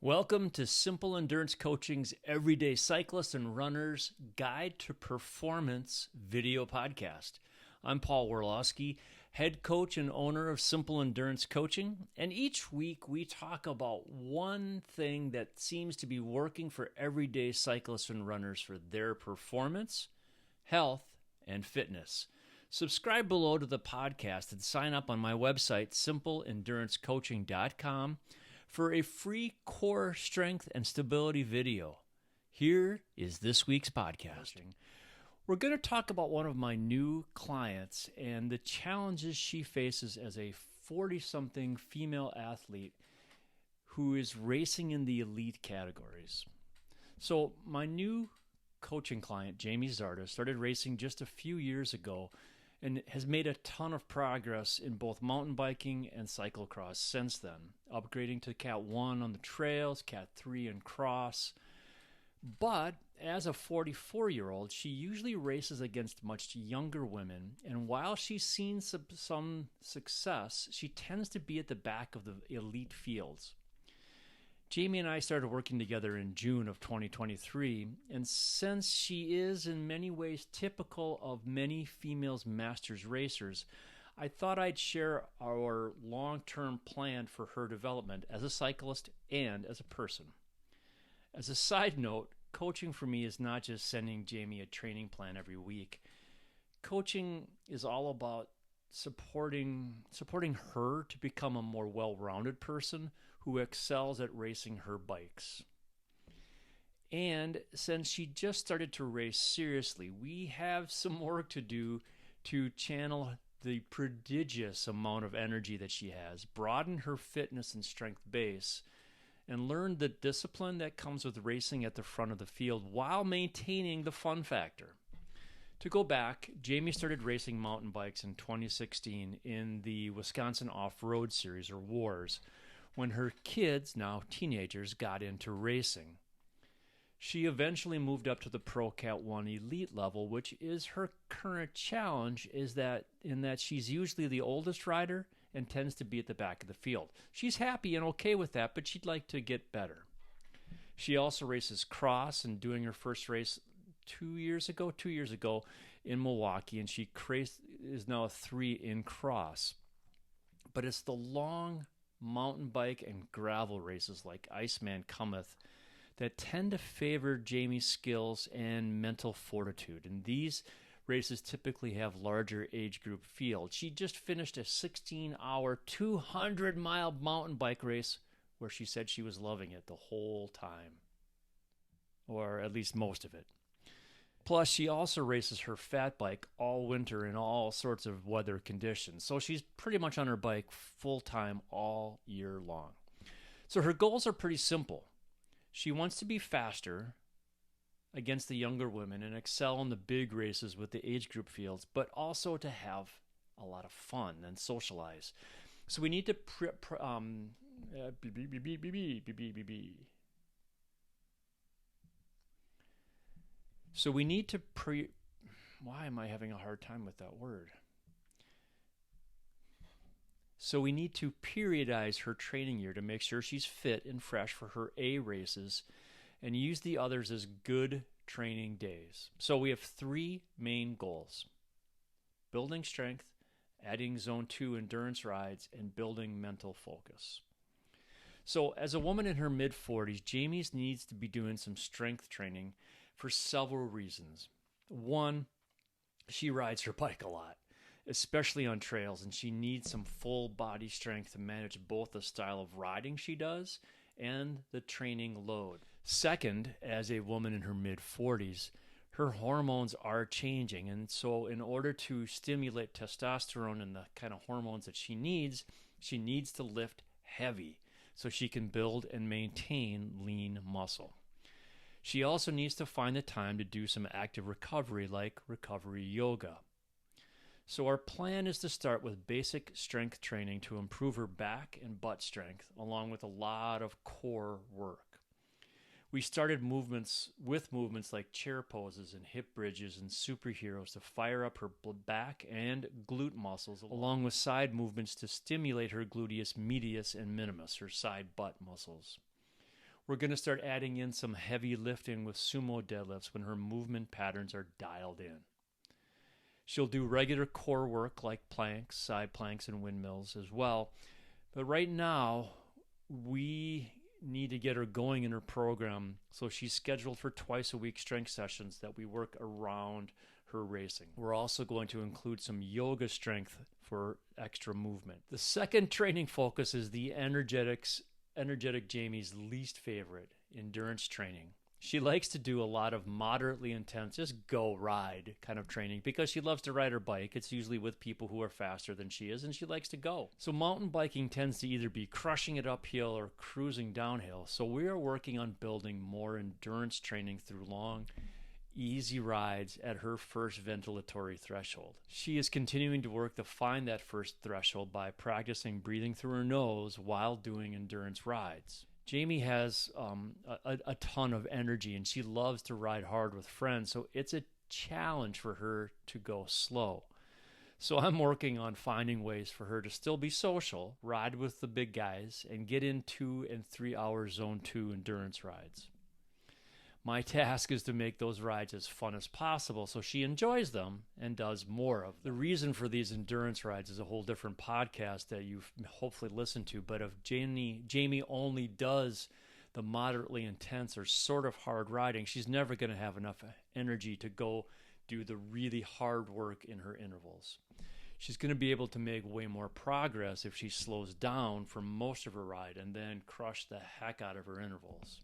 Welcome to Simple Endurance Coaching's Everyday Cyclist and Runner's Guide to Performance video podcast. I'm Paul Worlowski, head coach and owner of Simple Endurance Coaching, and each week we talk about one thing that seems to be working for everyday cyclists and runners for their performance, health, and fitness. Subscribe below to the podcast and sign up on my website, simpleendurancecoaching.com, for a free core strength and stability video. Here is this week's podcast. We're going to talk about one of my new clients and the challenges she faces as a 40-something female athlete who is racing in the elite categories. So my new coaching client, Jamie Zarda, started racing just a few years ago and has made a ton of progress in both mountain biking and cyclocross since then, upgrading to Cat 1 on the trails, Cat 3 and cross. But as a 44-year-old, she usually races against much younger women, and while she's seen some success, she tends to be at the back of the elite fields. Jamie and I started working together in June of 2023, and since she is in many ways typical of many females masters racers, I thought I'd share our long-term plan for her development as a cyclist and as a person. As a side note, coaching for me is not just sending Jamie a training plan every week. Coaching is all about supporting her to become a more well-rounded person who excels at racing her bikes. And since she just started to race seriously, we have some work to do to channel the prodigious amount of energy that she has, broaden her fitness and strength base, and learn the discipline that comes with racing at the front of the field while maintaining the fun factor. To go back, Jamie started racing mountain bikes in 2016 in the Wisconsin Off-Road Series, or WARS, when her kids, now teenagers, got into racing. She eventually moved up to the Pro Cat 1 Elite level, which is her current challenge, in that she's usually the oldest rider and tends to be at the back of the field. She's happy and okay with that, but she'd like to get better. She also races cross, and doing her first race 2 years ago in Milwaukee, and she is now a 3 in cross. But it's the long mountain bike and gravel races like Iceman Cometh that tend to favor Jamie's skills and mental fortitude, and these races typically have larger age group fields. She just finished a 16-hour, 200-mile mountain bike race where she said she was loving it the whole time, or at least most of it. Plus, she also races her fat bike all winter in all sorts of weather conditions. So she's pretty much on her bike full-time all year long. So her goals are pretty simple. She wants to be faster against the younger women and excel in the big races with the age group fields, but also to have a lot of fun and socialize. So we need to why am I having a hard time with that word? So we need to periodize her training year to make sure she's fit and fresh for her A races and use the others as good training days. So we have 3 main goals: building strength, adding Zone 2 endurance rides, and building mental focus. So as a woman in her mid-40s, Jamie needs to be doing some strength training for several reasons. One, she rides her bike a lot, especially on trails, and she needs some full body strength to manage both the style of riding she does and the training load. Second, as a woman in her mid-40s, her hormones are changing, and so in order to stimulate testosterone and the kind of hormones that she needs to lift heavy so she can build and maintain lean muscle. She also needs to find the time to do some active recovery, like recovery yoga. So our plan is to start with basic strength training to improve her back and butt strength, along with a lot of core work. We started movements like chair poses and hip bridges and superheroes to fire up her back and glute muscles, along with side movements to stimulate her gluteus medius and minimus, her side butt muscles. We're going to start adding in some heavy lifting with sumo deadlifts when her movement patterns are dialed in. She'll do regular core work like planks, side planks, and windmills as well. But right now, we need to get her going in her program, so she's scheduled for twice a week strength sessions that we work around her racing. We're also going to include some yoga strength for extra movement. The second training focus is the energetic Jamie's least favorite, endurance training. She likes to do a lot of moderately intense, just go ride kind of training because she loves to ride her bike. It's usually with people who are faster than she is, and she likes to go. So mountain biking tends to either be crushing it uphill or cruising downhill. So we are working on building more endurance training through long, easy rides at her first ventilatory threshold. She is continuing to work to find that first threshold by practicing breathing through her nose while doing endurance rides. Jamie has a ton of energy, and she loves to ride hard with friends, so it's a challenge for her to go slow. So I'm working on finding ways for her to still be social, ride with the big guys, and get in 2 and 3 hour Zone 2 endurance rides. My task is to make those rides as fun as possible so she enjoys them and does more of them. The reason for these endurance rides is a whole different podcast that you've hopefully listened to, but if Jamie only does the moderately intense or sort of hard riding, she's never going to have enough energy to go do the really hard work in her intervals. She's going to be able to make way more progress if she slows down for most of her ride and then crush the heck out of her intervals.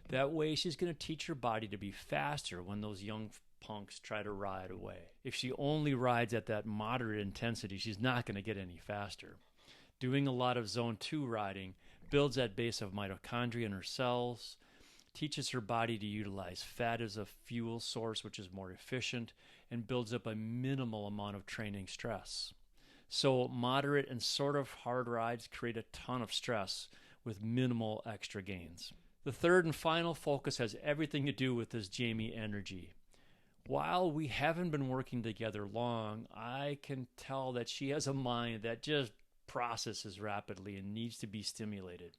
That way, she's going to teach her body to be faster when those young punks try to ride away. If she only rides at that moderate intensity, she's not going to get any faster. Doing a lot of Zone 2 riding builds that base of mitochondria in her cells, teaches her body to utilize fat as a fuel source, which is more efficient, and builds up a minimal amount of training stress. So moderate and sort of hard rides create a ton of stress with minimal extra gains. The third and final focus has everything to do with this Jamie energy. While we haven't been working together long, I can tell that she has a mind that just processes rapidly and needs to be stimulated.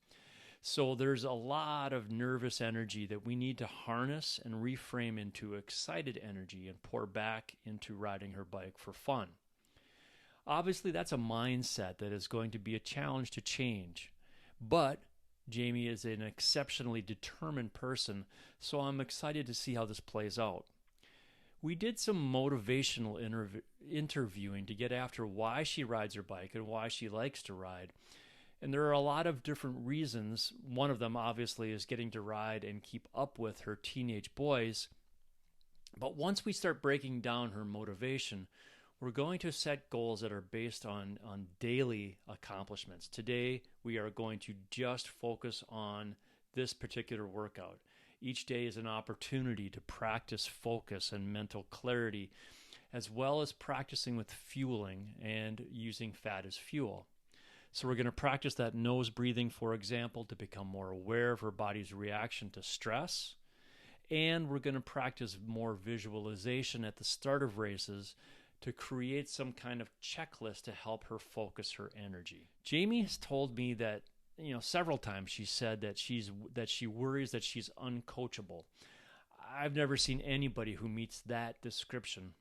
So there's a lot of nervous energy that we need to harness and reframe into excited energy and pour back into riding her bike for fun. Obviously, that's a mindset that is going to be a challenge to change, but Jamie is an exceptionally determined person, so I'm excited to see how this plays out. We did some motivational interviewing to get after why she rides her bike and why she likes to ride. And there are a lot of different reasons. One of them, obviously, is getting to ride and keep up with her teenage boys. But once we start breaking down her motivation, we're going to set goals that are based on daily accomplishments. Today, we are going to just focus on this particular workout. Each day is an opportunity to practice focus and mental clarity, as well as practicing with fueling and using fat as fuel. So we're going to practice that nose breathing, for example, to become more aware of her body's reaction to stress. And we're going to practice more visualization at the start of races to create some kind of checklist to help her focus her energy. Jamie has told me that, several times she said that she worries that she's uncoachable. I've never seen anybody who meets that description.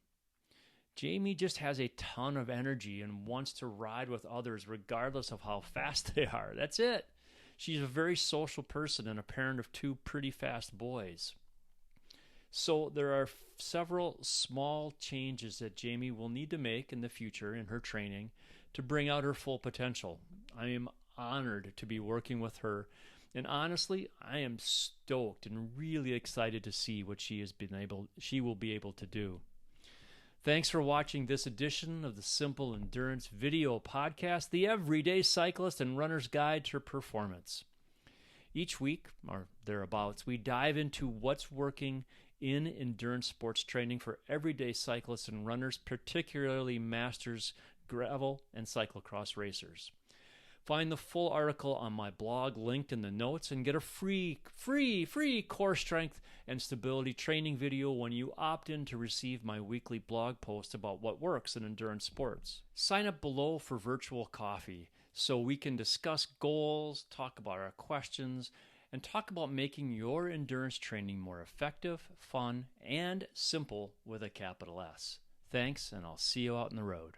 Jamie just has a ton of energy and wants to ride with others regardless of how fast they are. That's it. She's a very social person and a parent of 2 pretty fast boys. So there are several small changes that Jamie will need to make in the future in her training to bring out her full potential. I am honored to be working with her, and honestly, I am stoked and really excited to see what she will be able to do. Thanks for watching this edition of the Simple Endurance Video Podcast, the everyday cyclist and runner's guide to performance. Each week, or thereabouts, we dive into what's working in endurance sports training for everyday cyclists and runners, particularly masters, gravel, and cyclocross racers. Find the full article on my blog linked in the notes and get a free core strength and stability training video when you opt in to receive my weekly blog post about what works in endurance sports. Sign up below for virtual coffee so we can discuss goals, talk about our questions, and talk about making your endurance training more effective, fun, and simple with a capital S. Thanks, and I'll see you out on the road.